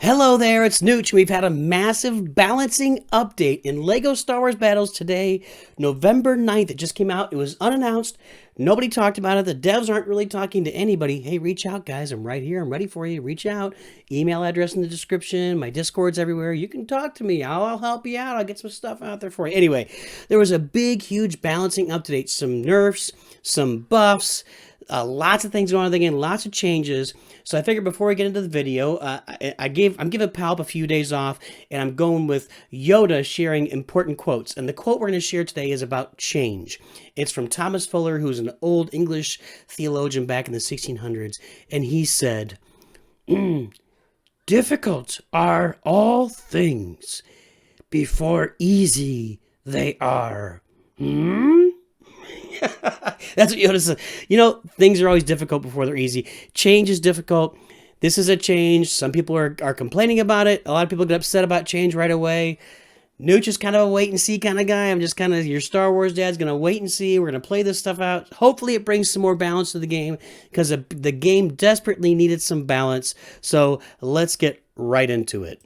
Hello there, it's NOOCH. We've had a massive balancing update in LEGO Star Wars Battles today, November 9th. It just came out. It was unannounced. Nobody talked about it. The devs aren't really talking to anybody. Hey, reach out, guys. I'm right here. I'm ready for you. Reach out. Email address in the description. My Discord's everywhere. You can talk to me. I'll help you out. I'll get some stuff out there for you. Anyway, there was a big, huge balancing update. Some nerfs, some buffs, lots of things going on again, lots of changes. So I figured before we get into the video, I'm giving Palp a few days off, and I'm going with Yoda sharing important quotes. And the quote we're going to share today is about change. It's from Thomas Fuller, who's an old English theologian back in the 1600s, and he said, "Difficult are all things, before easy they are." That's what Yoda said. You know, things are always difficult before they're easy. Change is difficult. This is a change. Some people are complaining about it. A lot of people get upset about change right away. NOOCH is kind of a wait and see kind of guy. I'm just kind of your Star Wars dad's going to wait and see. We're going to play this stuff out. Hopefully it brings some more balance to the game because the game desperately needed some balance. So let's get right into it.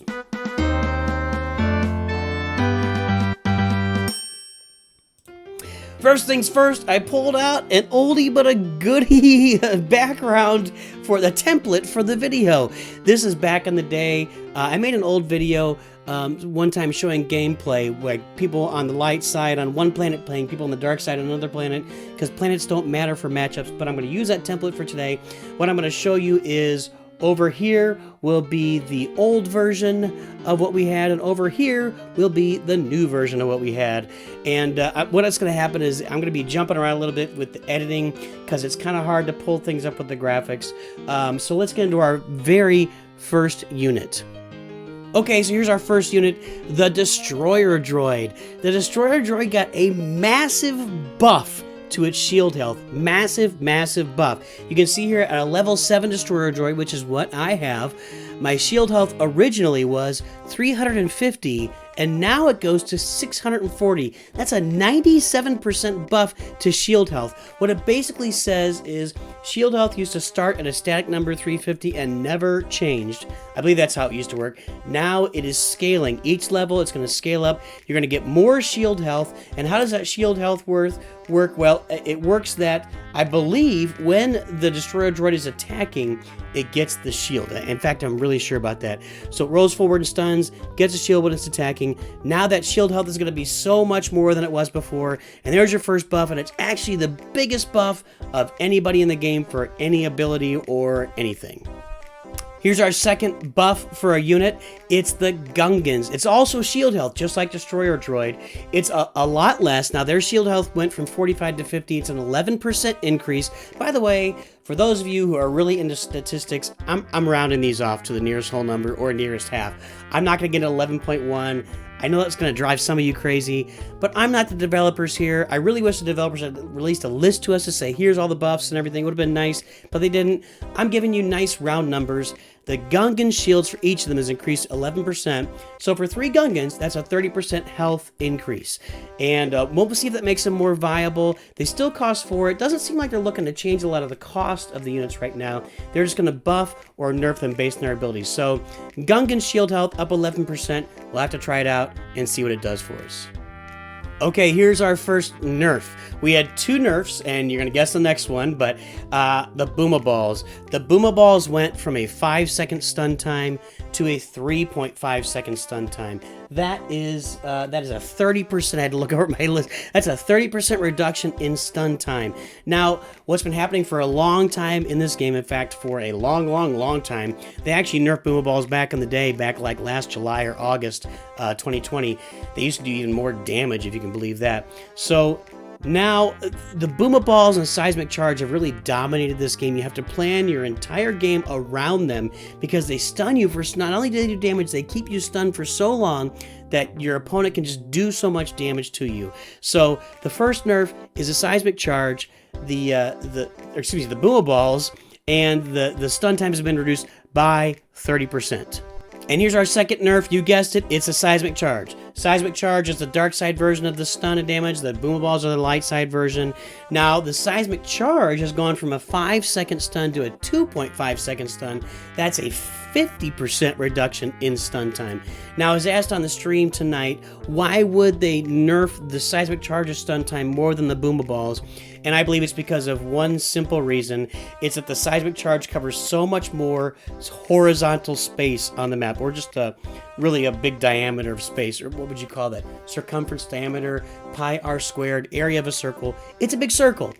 First things first, I pulled out an oldie but a goodie background for the template for the video. This is back in the day. I made an old video one time showing gameplay, like people on the light side on one planet playing people on the dark side on another planet, because planets don't matter for matchups, but I'm going to use that template for today. What I'm going to show you is over here will be the old version of what we had, and over here will be the new version of what we had. And what's going to happen is I'm going to be jumping around a little bit with the editing because it's kind of hard to pull things up with the graphics. So let's get into our very first unit. Okay, so here's our first unit, the Destroyer Droid. The Destroyer Droid got a massive buff to its shield health. Massive, massive buff. You can see here at a level 7 Destroyer Droid, which is what I have, my shield health originally was 350, and now it goes to 640. That's a 97% buff to shield health. What it basically says is shield health used to start at a static number 350 and never changed. I believe that's how it used to work. Now it is scaling. Each level it's going to scale up. You're going to get more shield health. And how does that shield health work? Well, it works that I believe when the Destroyer Droid is attacking, it gets the shield. In fact, I'm really sure about that. So it rolls forward and stuns, gets a shield when it's attacking. Now that shield health is going to be so much more than it was before. And there's your first buff, and it's actually the biggest buff of anybody in the game for any ability or anything. Here's our second buff for a unit. It's the Gungans. It's also shield health, just like Destroyer Droid. It's a lot less. Now, their shield health went from 45 to 50. It's an 11% increase. By the way, for those of you who are really into statistics, I'm rounding these off to the nearest whole number or nearest half. I'm not going to get an 11.1. I know that's going to drive some of you crazy, but I'm not the developers here. I really wish the developers had released a list to us to say, here's all the buffs and everything. It would have been nice, but they didn't. I'm giving you nice round numbers. The Gungan shields for each of them has increased 11%. So for 3 Gungans, that's a 30% health increase. And we'll see if that makes them more viable. They still cost 4. It doesn't seem like they're looking to change a lot of the cost of the units right now. They're just going to buff or nerf them based on their abilities. So Gungan shield health up 11%. We'll have to try it out and see what it does for us. Okay, here's our first nerf. We had 2 nerfs, and you're going to guess the next one, but the Booma Balls. The Booma Balls went from a 5-second stun time to a 3.5-second stun time. That is a 30%, I had to look over my list, that's a 30% reduction in stun time. Now, what's been happening for a long time in this game, in fact, for a long time, they actually nerfed Booma Balls back in the day, back like last July or August 2020. They used to do even more damage, if you can believe that. So now, the Booma Balls and Seismic Charge have really dominated this game. You have to plan your entire game around them because they stun you for, not only do they do damage, they keep you stunned for so long that your opponent can just do so much damage to you. So, the first nerf is a Seismic Charge, the Booma Balls, and the stun times have been reduced by 30%. And here's our second nerf. You guessed it, it's a Seismic Charge. Seismic Charge is the dark side version of the stun and damage. The Boomaballs are the light side version. Now, the Seismic Charge has gone from a 5-second stun to a 2.5-second stun. That's a 50% reduction in stun time. Now, I was asked on the stream tonight, why would they nerf the Seismic Charge's stun time more than the Boomaballs? And I believe it's because of one simple reason. It's that the Seismic Charge covers so much more horizontal space on the map, or just really a big diameter of space, or what would you call that? Circumference, diameter, pi r squared, area of a circle. It's a big circle.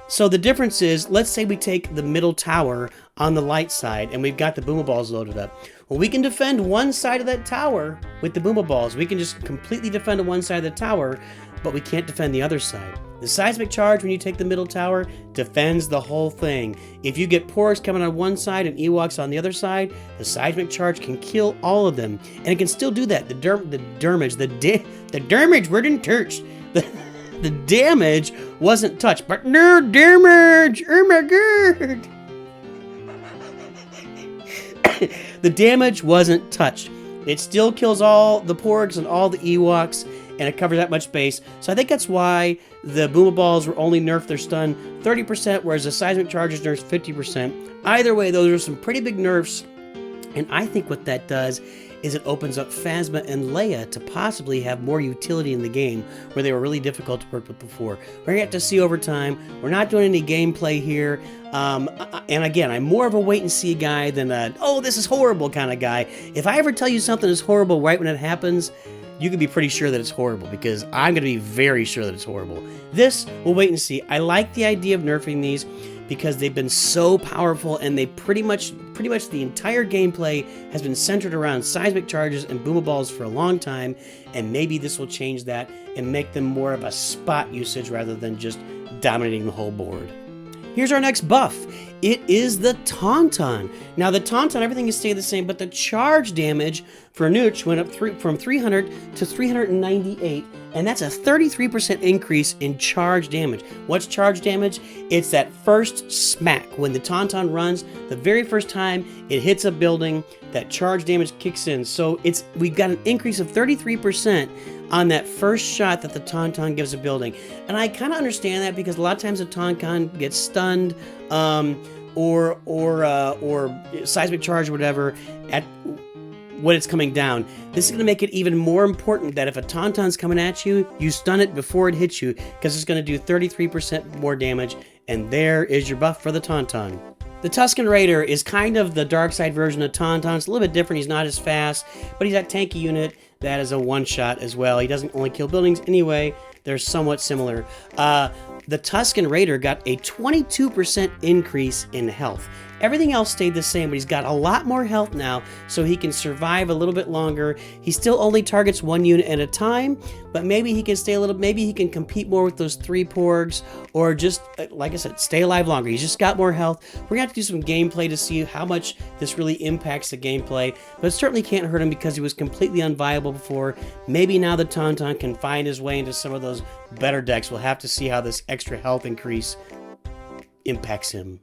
So the difference is, let's say we take the middle tower on the light side and we've got the Boomaballs loaded up. Well, we can defend one side of that tower with the Boomaballs. We can just completely defend on one side of the tower, but we can't defend the other side. The Seismic Charge, when you take the middle tower, defends the whole thing. If you get Porgs coming on one side and Ewoks on the other side, the Seismic Charge can kill all of them. And it can still do that. The damage wasn't touched. The damage wasn't touched, but no damage! Oh my god! The damage wasn't touched. It still kills all the Porgs and all the Ewoks, and it covers that much space. So I think that's why the Boomaballs were only nerfed their stun 30%, whereas the Seismic Charge is nerfed 50%. Either way, those are some pretty big nerfs, and I think what that does is it opens up Phasma and Leia to possibly have more utility in the game, where they were really difficult to work with before. We're going to have to see over time. We're not doing any gameplay here. And again, I'm more of a wait-and-see guy than a, oh, this is horrible kind of guy. If I ever tell you something is horrible right when it happens, you can be pretty sure that it's horrible, because I'm going to be very sure that it's horrible. This, we'll wait and see. I like the idea of nerfing these because they've been so powerful, and they pretty much the entire gameplay has been centered around Seismic Charges and Boomaballs for a long time, and maybe this will change that and make them more of a spot usage rather than just dominating the whole board. Here's our next buff. It is the Taunton. Now the Taunton, everything has stayed the same, but the charge damage for NOOCH went up from 300 to 398, and that's a 33% increase in charge damage. What's charge damage? It's that first smack. When the Taunton runs, the very first time it hits a building, that charge damage kicks in. So we've got an increase of 33% on that first shot that the Taunton gives a building. And I kind of understand that, because a lot of times the Taunton gets stunned, or Seismic Charge or whatever when it's coming down. This is going to make it even more important that if a Taunton's coming at you, you stun it before it hits you, because it's going to do 33% more damage, and there is your buff for the Taunton. The Tusken Raider is kind of the dark side version of Taunton. It's a little bit different. He's not as fast, but he's that tanky unit that is a one-shot as well. He doesn't only kill buildings anyway. They're somewhat similar. The Tusken Raider got a 22% increase in health. Everything else stayed the same, but he's got a lot more health now, so he can survive a little bit longer. He still only targets one unit at a time, but maybe he can stay a little, maybe he can compete more with those 3 Porgs, or just, like I said, stay alive longer. He's just got more health. We're gonna have to do some gameplay to see how much this really impacts the gameplay, but it certainly can't hurt him because he was completely unviable before. Maybe now the Taunton can find his way into some of those better decks. We'll have to see how this extra health increase impacts him.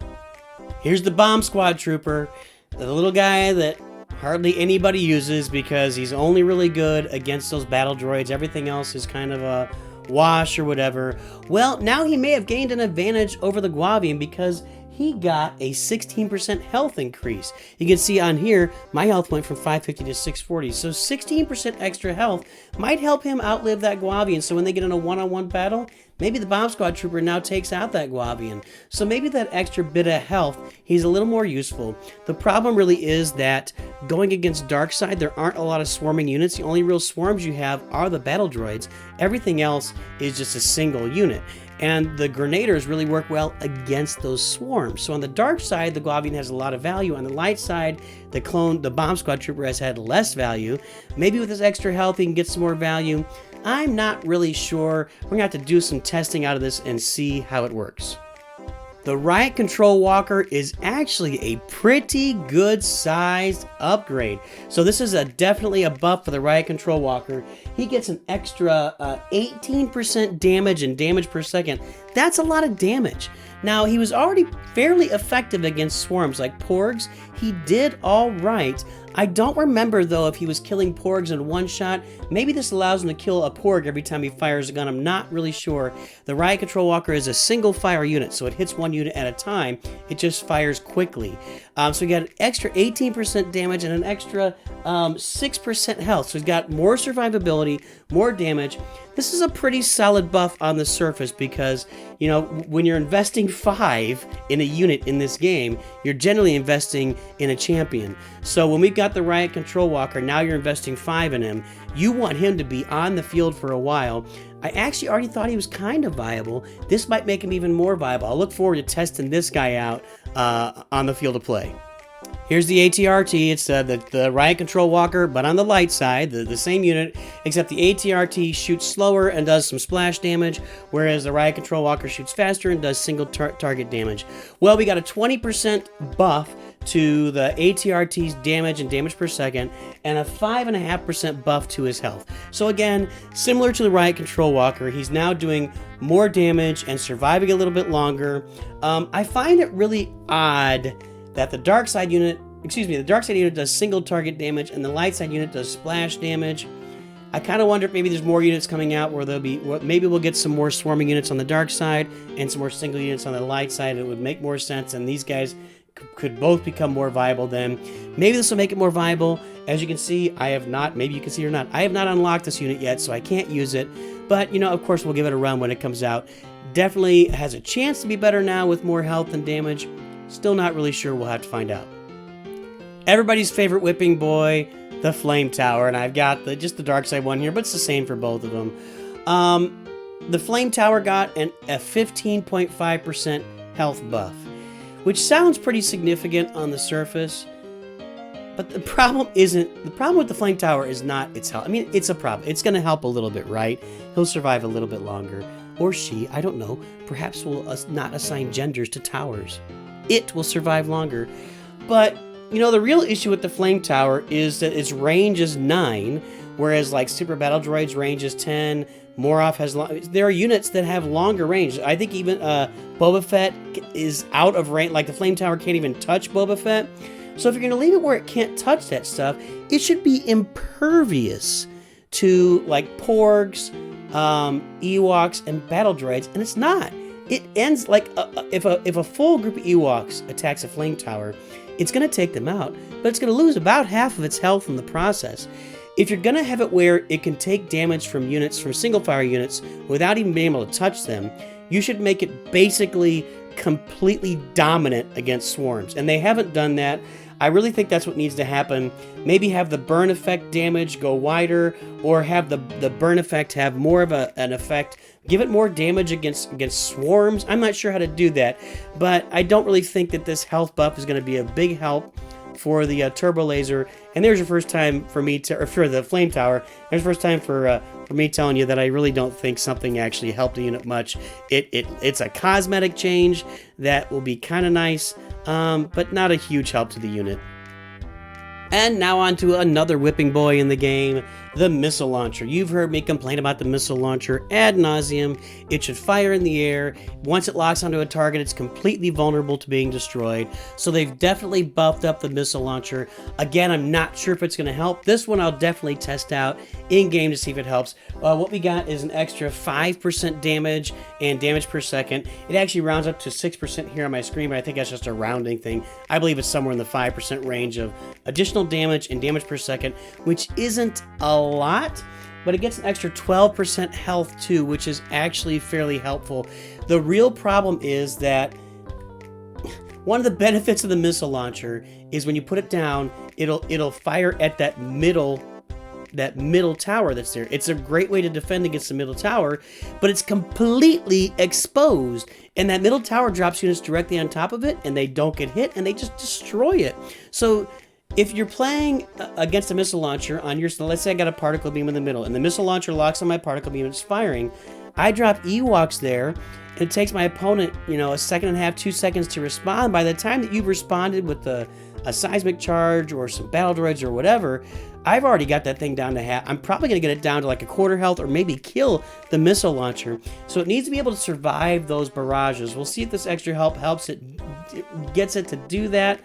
Here's the Bomb Squad Trooper, the little guy that hardly anybody uses because he's only really good against those battle droids. Everything else is kind of a wash or whatever. Well, now he may have gained an advantage over the Guavian because he got a 16% health increase. You can see on here, my health went from 550 to 640. So 16% extra health might help him outlive that Guavian. So when they get in a one-on-one battle, maybe the Bomb Squad Trooper now takes out that Guavian. So maybe that extra bit of health, he's a little more useful. The problem really is that going against Darkside, there aren't a lot of swarming units. The only real swarms you have are the battle droids. Everything else is just a single unit. And the Grenadiers really work well against those swarms. So on the dark side, the Guavian has a lot of value. On the light side, the Bomb Squad Trooper has had less value. Maybe with his extra health, he can get some more value. I'm not really sure. We're gonna have to do some testing out of this and see how it works. The Riot Control Walker is actually a pretty good sized upgrade. So this is definitely a buff for the Riot Control Walker. He gets an extra 18% damage and damage per second. That's a lot of damage. Now, he was already fairly effective against swarms like Porgs. he did all right. I don't remember, though, if he was killing porgs in one shot. Maybe this allows him to kill a porg every time he fires a gun. I'm not really sure. The Riot Control Walker is a single fire unit, so it hits one unit at a time. It just fires quickly. So we got an extra 18% damage and an extra 6% health. So he's got more survivability, more damage. This is a pretty solid buff on the surface because, you know, when you're investing 5 in a unit in this game, you're generally investing in a champion. So when we've got the Riot Control Walker, now you're investing 5 in him. You want him to be on the field for a while. I actually already thought he was kind of viable. This might make him even more viable. I'll look forward to testing this guy out on the field of play. Here's the ATRT. It's the Riot Control Walker, but on the light side, the same unit, except the ATRT shoots slower and does some splash damage, whereas the Riot Control Walker shoots faster and does single target damage. Well, we got a 20% buff to the ATRT's damage and damage per second, and a 5.5% buff to his health. So again, similar to the Riot Control Walker, he's now doing more damage and surviving a little bit longer. I find it really odd that the dark side unit, the dark side unit does single target damage and the light side unit does splash damage. I kind of wonder if maybe there's more units coming out where maybe we'll get some more swarming units on the dark side and some more single units on the light side. It would make more sense, and these guys could both become more viable then. Maybe this will make it more viable. As you can see, I have not, maybe you can see or not, I have not unlocked this unit yet, so I can't use it. But, you know, of course, we'll give it a run when it comes out. Definitely has a chance to be better now with more health and damage. Still not really sure. We'll have to find out. Everybody's favorite whipping boy, the Flame Tower, and I've got just the dark side one here, but it's the same for both of them. The Flame Tower got a 15.5% health buff, which sounds pretty significant on the surface, but the problem with the Flame Tower is not its health. I mean, it's a problem. It's going to help a little bit, right? He'll survive a little bit longer. Or she, I don't know. Perhaps we'll not assign genders to towers. It will survive longer. But, you know, the real issue with the Flame Tower is that its range is 9, whereas like Super Battle Droid's range is 10. Moroff has there are units that have longer range. I think even Boba Fett is out of range. Like the Flame Tower can't even touch Boba Fett. So if you're going to leave it where it can't touch that stuff, it should be impervious to like Porgs, Ewoks, and Battle Droids, and it's not. It ends like if a full group of Ewoks attacks a Flame Tower, it's going to take them out, but it's going to lose about half of its health in the process. If you're going to have it where it can take damage from single fire units without even being able to touch them, you should make it basically completely dominant against swarms, and they haven't done that. I really think that's what needs to happen. Maybe have the burn effect damage go wider, or have the burn effect have more of an effect. Give it more damage against swarms. I'm not sure how to do that, but I don't really think that this health buff is going to be a big help for the turbo laser. And there's your first time for me to, or for the Flame Tower. There's the first time for me telling you that I really don't think something actually helped the unit much. It's a cosmetic change that will be kind of nice, but not a huge help to the unit. And now on to another whipping boy in the game, the missile launcher. You've heard me complain about the missile launcher ad nauseum. It should fire in the air. Once it locks onto a target, it's completely vulnerable to being destroyed. So they've definitely buffed up the missile launcher. Again, I'm not sure if it's going to help. This one I'll definitely test out in-game to see if it helps. What we got is an extra 5% damage and damage per second. It actually rounds up to 6% here on my screen, but I think that's just a rounding thing. I believe it's somewhere in the 5% range of additional damage and damage per second, which isn't a lot, but it gets an extra 12% health too, which is actually fairly helpful. The real problem is that one of the benefits of the missile launcher is when you put it down, it'll fire at that middle tower that's there. It's a great way to defend against the middle tower, but it's completely exposed, and that middle tower drops units directly on top of it, and they don't get hit, and they just destroy it. So if you're playing against a missile launcher on your, let's say I got a particle beam in the middle, and the missile launcher locks on my particle beam and it's firing, I drop Ewoks there, and it takes my opponent, you know, 1.5 seconds, 2 seconds to respond. By the time that you've responded with a seismic charge or some battle droids or whatever, I've already got that thing down to half. I'm probably going to get it down to like a quarter health, or maybe kill the missile launcher. So it needs to be able to survive those barrages. We'll see if this extra help helps it, gets it to do that.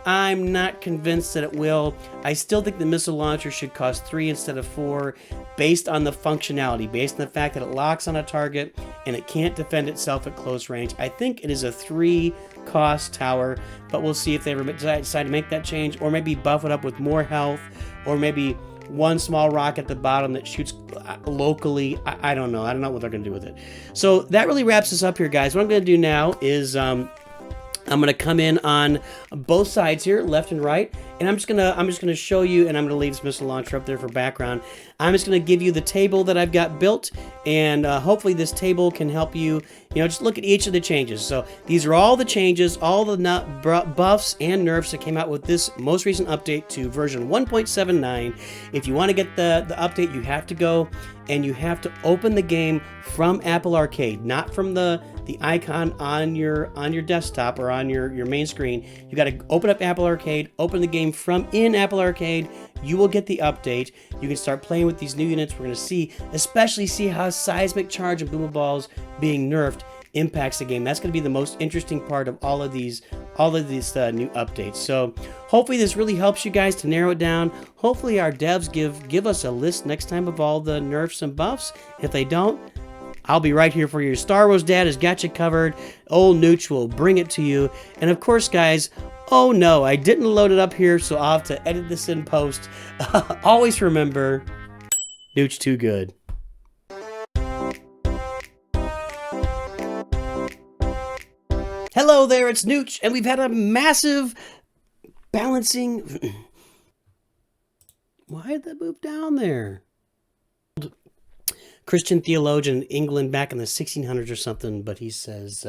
I'm not convinced that it will. I still think the missile launcher should cost 3 instead of 4, based on the functionality, based on the fact that it locks on a target and it can't defend itself at close range. I think it is a 3 cost tower, but we'll see if they ever decide to make that change, or maybe buff it up with more health, or maybe one small rock at the bottom that shoots locally. I don't know. I don't know what they're going to do with it. So that really wraps us up here, guys. What I'm going to do now is I'm going to come in on both sides here, left and right, and I'm just gonna show you, and I'm gonna leave this missile launcher up there for background. I'm just gonna give you the table that I've got built, and hopefully this table can help you, just look at each of the changes. So these are all the changes, all the buffs and nerfs that came out with this most recent update to version 1.79. If you want to get the update, you have to go and you have to open the game from Apple Arcade, not from the icon on your desktop or on your main screen. You got to open up Apple Arcade, open the game from in Apple Arcade. You will get the update. You can start playing with these new units. We're going to especially see how Seismic Charge and Boomer Balls being nerfed impacts the game. That's going to be the most interesting part of all of these new updates. So hopefully this really helps you guys to narrow it down. Hopefully our devs give us a list next time of all the nerfs and buffs. If they don't, I'll be right here for you. Star Wars Dad has got you covered. Old Nooch will bring it to you. And of course, guys, oh no, I didn't load it up here, so I'll have to edit this in post. Always remember, Nooch too good. Hello there, it's Nooch, and we've had a massive balancing... Why did that move down there? Christian theologian in England back in the 1600s or something, but he says,